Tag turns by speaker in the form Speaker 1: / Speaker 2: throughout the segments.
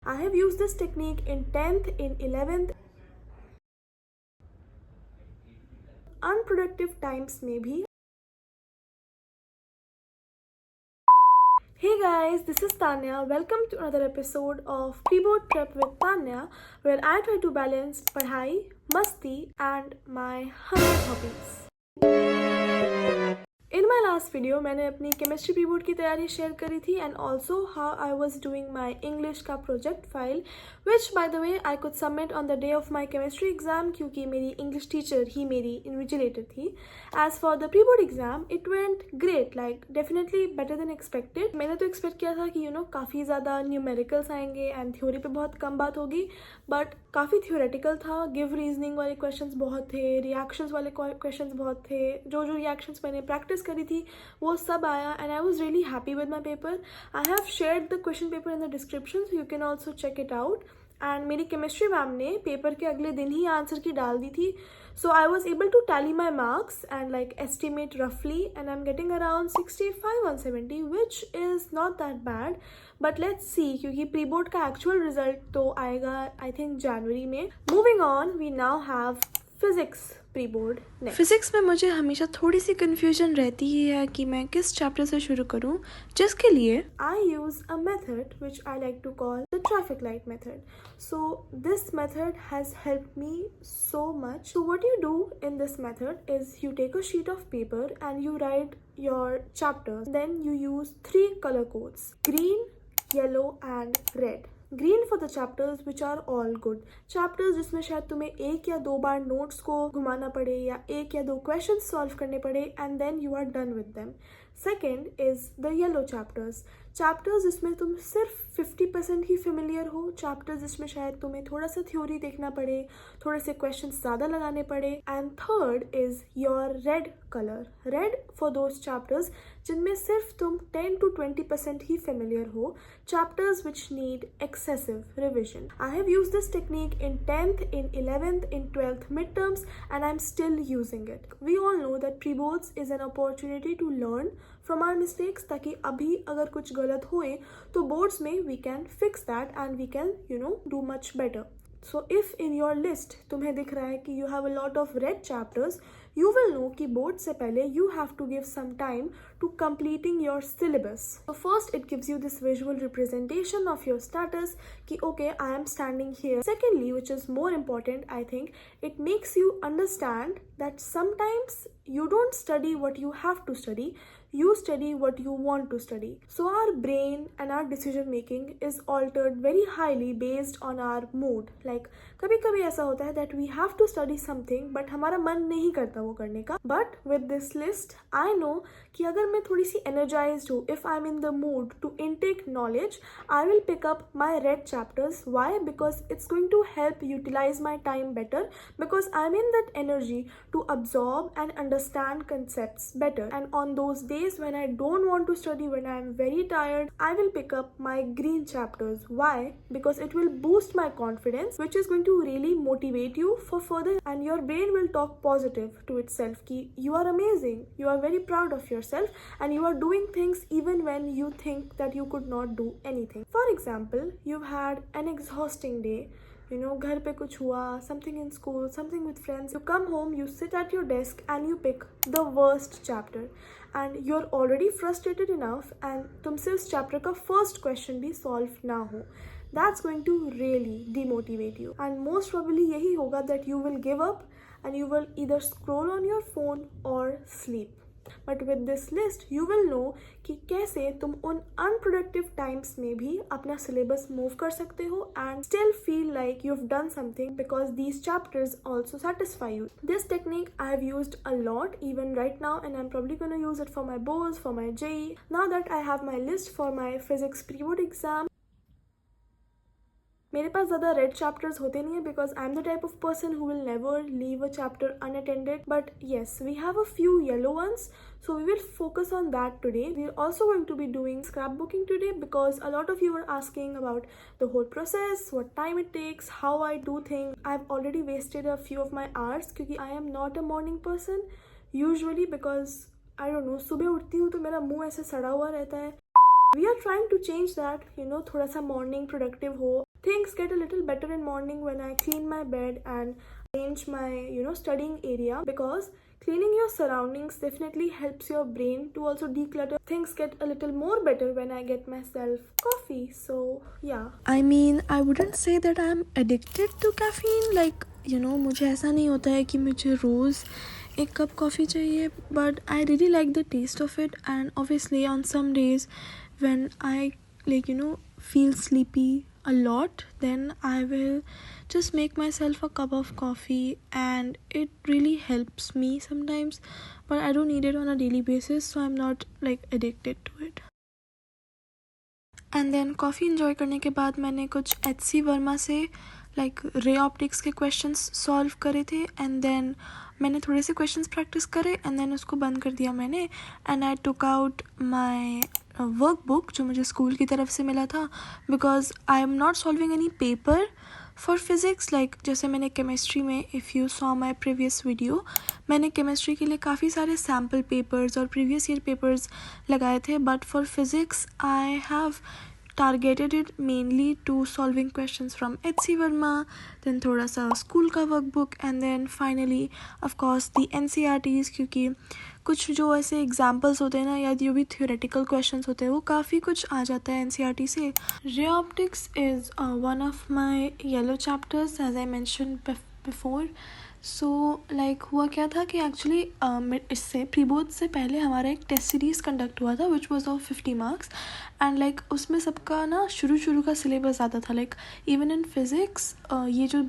Speaker 1: I have used this technique in 10th, in 11th, unproductive times में भी. Hey guys, this is Tanya. Welcome to another episode of Pre-Board Prep with Tanya, where I try to balance padhai, masti and my 100 hobbies. In my last video, मैंने अपनी chemistry preboard की तैयारी share करी थी and also how I was doing my English का project file, which by the way I could submit on the day of my chemistry exam क्योंकि मेरी English teacher ही मेरी invigilator थी. As for the pre-board exam, it went great, like definitely better than expected. मैंने तो expect किया था कि काफ़ी ज़्यादा numericals आएंगे and theory पे बहुत कम बात होगी, but काफ़ी theoretical था. Give reasoning वाले questions बहुत थे, reactions वाले questions बहुत थे. जो reactions मैंने practice करी थी वो सब आया and I was really happy with my paper. I have shared the question paper in the description so you can also check it out. And मेरी chemistry मैम ने पेपर के अगले दिन ही आंसर की डाल दी थी. So I was able to tally my marks and like estimate roughly and I'm getting around 65 on 70, which is not that bad. But let's see क्योंकि pre-board का actual result तो आएगा I think January में. Moving on, we now have physics pre board. Physics में मुझे हमेशा थोड़ी सी confusion रहती ही है कि मैं किस चैप्टर से शुरू करूं, जिसके लिए I use a method which I like to call the traffic light method. So this method has helped me so much. So what you do in this method is you take a sheet of paper and you write your chapters. Then you use 3 color codes: green, yellow and red. Green for the chapters which are all good. Chapters जिसमें शायद तुम्हें 1 या 2 बार notes को घुमाना पड़े या 1 या 2 question सॉल्व करने पड़े and then you are done with them. Second is the yellow chapters. Chapters जिसमें तुम सिर्फ 50% ही फेमिलियर हो. चैप्टर्स जिसमें शायद तुम्हें थोड़ा सा थ्योरी देखना पड़े, थोड़े से क्वेश्चन ज़्यादा लगाने पड़े. And third is your red colour. Red for those chapters जिनमें सिर्फ तुम 10 to 20% ही फेमिलियर हो. Chapters which need excessive revision. I have used this technique in 10th, in 11th, in 12th midterms and I'm still using it. We all know that pre-boards is an opportunity to learn from our mistakes ताकि अभी अगर कुछ गलत होए तो boards में we can fix that and we can do much better. So if in your list तुम्हें दिख रहा है कि you have a lot of red chapters, you will know कि board से पहले you have to give some time to completing your syllabus. So first it gives you this visual representation of your status कि okay, I am standing here. Secondly, which is more important, I think, it makes you understand that sometimes you don't study what you have to study, you study what you want to study. So our brain and our decision making is altered very highly based on our mood. Like कभी कभी ऐसा होता है that we have to study something but हमारा मन नहीं करता वो करने का. But with this list, I know कि अगर मैं थोड़ी सी energized हूँ, if I'm in the mood to intake knowledge, I will pick up my red chapters. Why? Because it's going to help utilize my time better because I'm in that energy to absorb and understand concepts better. And on those days when I don't want to study, when I am very tired, I will pick up my green chapters. Why? Because it will boost my confidence, which is going to really motivate you for further, and your brain will talk positive to itself ki you are amazing, you are very proud of yourself and you are doing things even when you think that you could not do anything. For example, you've had an exhausting day, घर पे कुछ हुआ, something in school, something with friends. You come home, you sit at your desk and you pick the worst chapter and you're already frustrated enough and तुमसे उस chapter का first question भी solve ना हो. That's going to really demotivate you and most probably यही होगा that you will give up and you will either scroll on your phone or sleep. But with this list, you will know कि कैसे तुम उन unproductive times में भी अपना syllabus move कर सकते हो and still feel like you've done something because these chapters also satisfy you. This technique I have used a lot even right now and I'm probably going to use it for my boards, for my JEE. Now that I have my list for my physics pre-board exam, मेरे पास ज़्यादा red chapters होते नहीं है because I am the type of person who will never leave a chapter unattended. But yes, we have a few yellow ones, so we will focus on that today. We are also going to be doing scrapbooking today because a lot of you were asking about the whole process, what time it takes, how I do things. I've already wasted a few of my hours क्योंकि I am not a morning person usually because I don't know, सुबह उठती हूँ तो मेरा मुंह ऐसे सड़ा हुआ रहता है. We are trying to change that, थोड़ा सा morning productive हो things get a little better in morning when I clean my bed and arrange my studying area, because cleaning your surroundings definitely helps your brain to also declutter. Things get a little more better when I get myself coffee. So yeah, I mean, I wouldn't say that I'm addicted to caffeine, like मुझे ऐसा नहीं होता है कि मुझे रोज़ एक cup coffee चाहिए, but I really like the taste of it. And obviously on some days when I feel sleepy a lot, then I will just make myself a cup of coffee, and it really helps me sometimes, but I don't need it on a daily basis, so I'm not addicted to it. And then coffee enjoy करने के बाद मैंने कुछ HC Verma से ray optics के questions solve करे थे, and then मैंने थोड़े से क्वेश्चंस प्रैक्टिस करे, एंड देन उसको बंद कर दिया मैंने, and I took out my workbook जो मुझे स्कूल की तरफ से मिला था, because I am not solving any paper for physics. जैसे मैंने केमिस्ट्री में, if you saw my previous video, मैंने केमिस्ट्री के लिए काफ़ी सारे सैम्पल पेपर्स और प्रीवियस ईयर पेपर्स लगाए थे, but for physics I have targeted it mainly to solving questions from HC Verma, then थोड़ा सा स्कूल का workbook, and then finally of course the NCERTs, क्योंकि कुछ जो ऐसे एग्जाम्पल्स होते हैं ना, या जो भी थियोरेटिकल क्वेश्चंस होते हैं, वो काफ़ी कुछ आ जाता है NCERT से. Ray optics is one of my yellow chapters as I mention before. So हुआ क्या था कि एक्चुअली इससे प्री बोर्ड से पहले हमारा एक टेस्ट सीरीज़ कंडक्ट हुआ था which was of 50 marks, and उसमें सबका ना शुरू का सिलेबस ज़्यादा था. इवन इन फिज़िक्स ये जो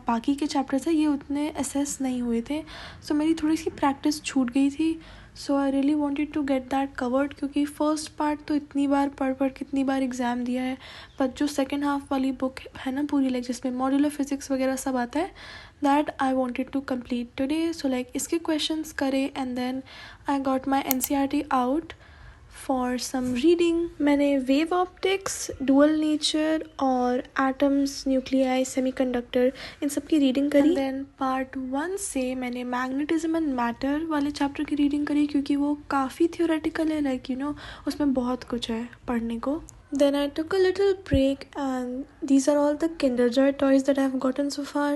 Speaker 1: बाकी के चैप्टर्स है ये उतने असेस नहीं हुए थे, सो मेरी थोड़ी सी प्रैक्टिस छूट गई थी. So I really wanted to get that covered, क्योंकि फ़र्स्ट पार्ट तो इतनी बार पढ़ के इतनी बार एग्ज़ाम दिया है, बट जो सेकेंड हाफ वाली बुक है ना पूरी, जिसमें मॉड्यूलर फिज़िक्स वगैरह सब आता है, that I wanted to complete today. So इसके questions करे, and then I got my NCERT out for some reading. मैंने wave optics, dual nature और atoms, nuclei, semiconductor इन सब की reading करी. And then part 1 से मैंने magnetism and matter वाले chapter की reading करी, क्योंकि वो काफ़ी theoretical है, उसमें बहुत कुछ है पढ़ने को. Then I took a little break, and these are all the Kinder Joy toys that I have gotten so far.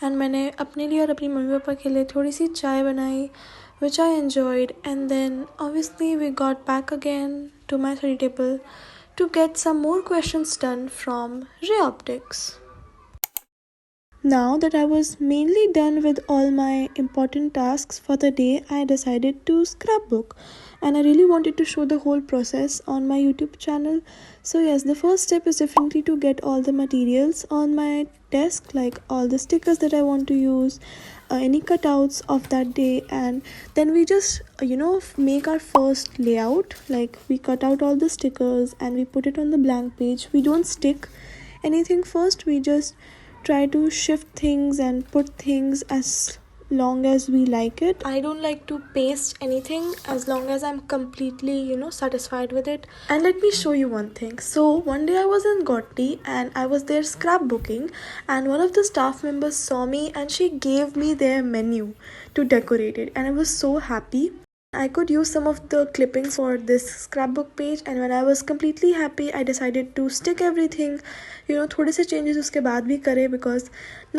Speaker 1: And मैंने अपने लिए और अपनी मम्मी पापा के लिए थोड़ी सी चाय बनाई, which I enjoyed, and then obviously we got back again to my study table to get some more questions done from ray optics. Now that I was mainly done with all my important tasks for the day, I decided to scrapbook, and I really wanted to show the whole process on my YouTube channel. So yes, the first step is definitely to get all the materials on my desk, like all the stickers that I want to use, any cutouts of that day, and then we just make our first layout. We cut out all the stickers and we put it on the blank page. We don't stick anything first, we just try to shift things and put things as long as we like it. I don't like to paste anything as long as I'm completely satisfied with it. And let me show you one thing. So one day I was in Gotti and I was there scrapbooking, and one of the staff members saw me and she gave me their menu to decorate it, and I was so happy. I could use some of the clippings for this scrapbook page, and when I was completely happy I decided to stick everything. थोड़े से changes उसके बाद भी करे, because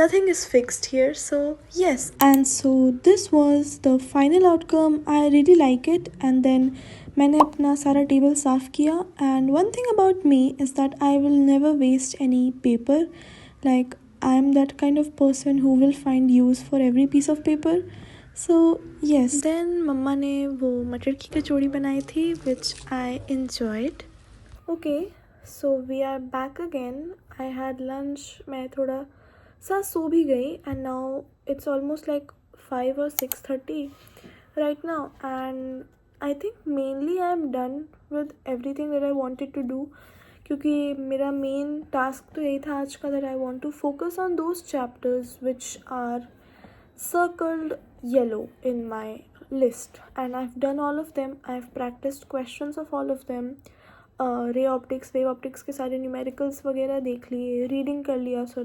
Speaker 1: nothing is fixed here. So yes, and so this was the final outcome. I really like it. And then मैंने अपना सारा table साफ़ किया, and one thing about me is that I will never waste any paper. I am that kind of person who will find use for every piece of paper. So yes, then मम्मा ने वो मटर की कचौड़ी बनाई थी, which I enjoyed. Okay, so we are back again. I had lunch. मैं थोड़ा सा सो भी गई, and now it's almost 5 or 6:30 right now, and I think mainly I am done with everything that I wanted to do, क्योंकि मेरा main task तो यही था आज का, that I want to focus on those chapters which are circled yellow in my list, and I've done all of them. I've practiced questions of all of them. Ray optics, wave optics के सारे numericals वगैरह देख लिए, reading कर लिया. So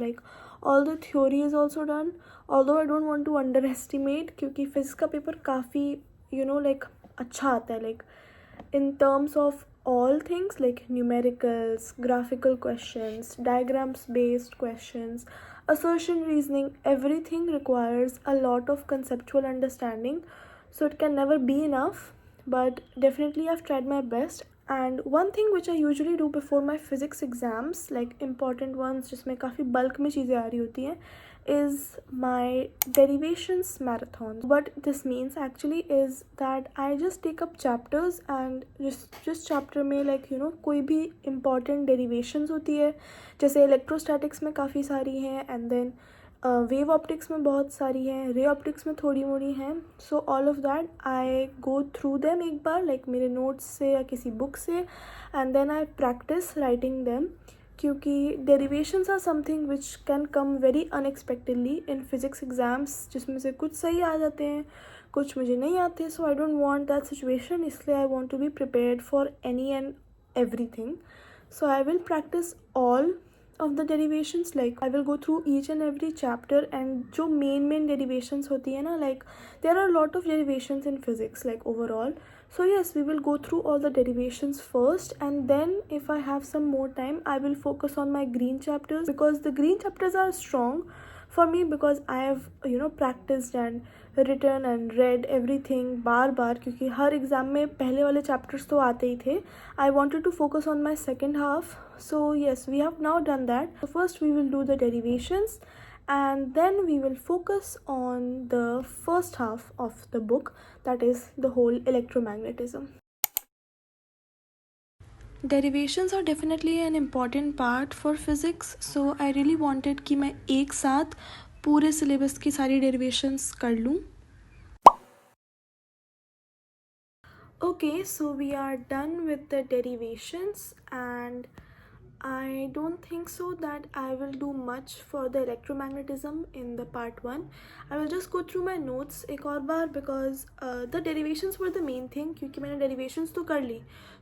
Speaker 1: all the theory is also done, although I don't want to underestimate, क्योंकि physics का paper काफ़ी अच्छा आता है, in terms of all things like numericals, graphical questions, diagrams based questions, assertion reasoning, everything requires a lot of conceptual understanding, so it can never be enough, but definitely I've tried my best. And one thing which I usually do before my physics exams, like important ones जिसमें काफ़ी bulk में चीज़ें आ रही होती हैं, is my derivations marathon. What this means actually is that I just take up chapters and just chapter में like you know कोई भी important derivations होती है, जैसे electrostatics में काफ़ी सारी हैं, and then वेव ऑप्टिक्स में बहुत सारी हैं, रे ऑप्टिक्स में थोड़ी मोड़ी हैं. So all of that I go through them एक बार, लाइक मेरे नोट्स से या किसी बुक से, and then I practice writing them, क्योंकि derivations are something which can come very unexpectedly in physics exams, जिसमें से कुछ सही आ जाते हैं, कुछ मुझे नहीं आते. So I don't want that situation, इसलिए I want to be prepared for any and everything. So I will practice all of the derivations, like I will go through each and every chapter, and जो main derivations होती है ना, like there are a lot of derivations in physics like overall. So yes, we will go through all the derivations first, and then if I have some more time I will focus on my green chapters, because the green chapters are strong for me, because I have practiced and written and read everything बार क्योंकि हर exam में पहले वाले chapters तो आते ही थे. I wanted to focus on my second half. So yes, we have now done that. So first we will do the derivations, and then we will focus on the first half of the book, that is the whole electromagnetism. Derivations are definitely an important part for physics, so I really wanted कि मैं एक साथ पूरे syllabus की सारी derivations कर लूँ. Okay, so we are done with the derivations, and I don't think so that I will do much for the electromagnetism in the part 1. I will just go through my notes एक और बार, because the derivations were the main thing, क्योंकि मैंने derivations तो कर ली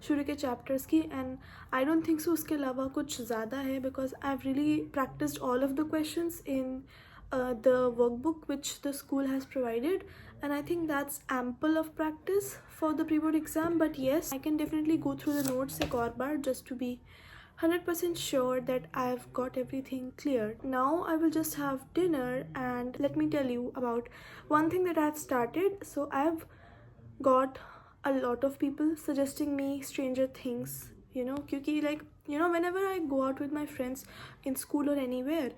Speaker 1: शुरू के chapters की, and I don't think so उसके अलावा कुछ ज़्यादा है, because I've really practiced all of the questions in the workbook which the school has provided, and I think that's ample of practice for the pre-board exam. But yes, I can definitely go through the notes एक और बार just to be 100% sure that I've got everything cleared. Now I will just have dinner, and let me tell you about one thing that I've started. So I've got a lot of people suggesting me Stranger Things, क्योंकि like whenever I go out with my friends in school or anywhere,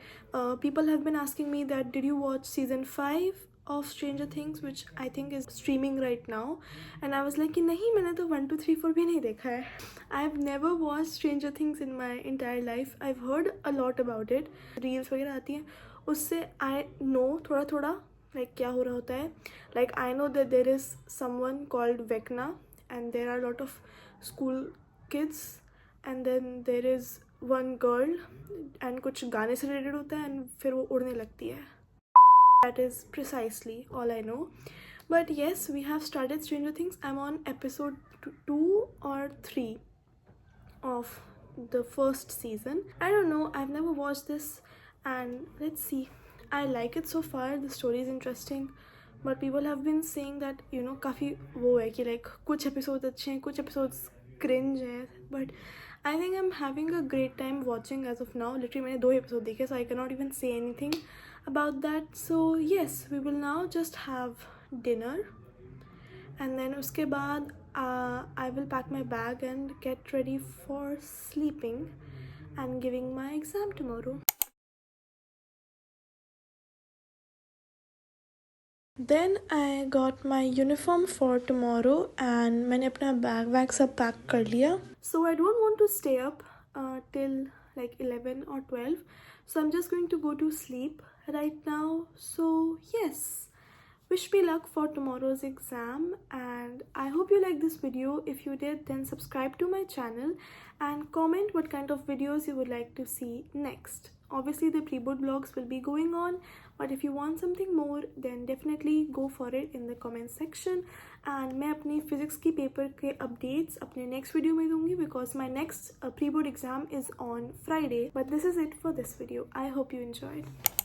Speaker 1: people have been asking me that did you watch season 5 of Stranger Things, which I think is streaming right now, and I was like कि नहीं, मैंने तो 1 2 3 4 भी नहीं देखा है. I've never watched Stranger Things in my entire life. I've heard a lot about it. Reels वगैरह आती हैं, उससे I know थोड़ा like क्या हो रहा होता है. Like I know that there is someone called Vecna, and there are a lot of school kids, and then there is one girl, and कुछ गाने से related होता है, and फिर वो उड़ने लगती है. That is precisely all I know. But yes, we have started Stranger Things. I'm on episode 2 or 3 of the first season. I don't know, I've never watched this, and let's see. I like it so far. The story is interesting, but people have been saying that काफ़ी वो है कि like कुछ episodes अच्छे हैं, कुछ episodes cringe हैं, but I think I'm having a great time watching as of now. Literally मैंने 2 episodes देखे, so I cannot even say anything about that. So yes, we will now just have dinner, and then उसके बाद I will pack my bag and get ready for sleeping and giving my exam tomorrow. Then I got my uniform for tomorrow, and मैंने अपना bag सब pack कर लिया. So I don't want to stay up till like 11 or 12, so I'm just going to go to sleep right now. So yes, wish me luck for tomorrow's exam, and I hope you liked this video. If you did, then subscribe to my channel and comment what kind of videos you would like to see next. Obviously the pre-board vlogs will be going on, but if you want something more, then definitely go for it in the comment section. And मैं अपनी physics की paper के updates अपने next video में दूँगी, because my next pre-board exam is on Friday. But this is it for this video. I hope you enjoyed.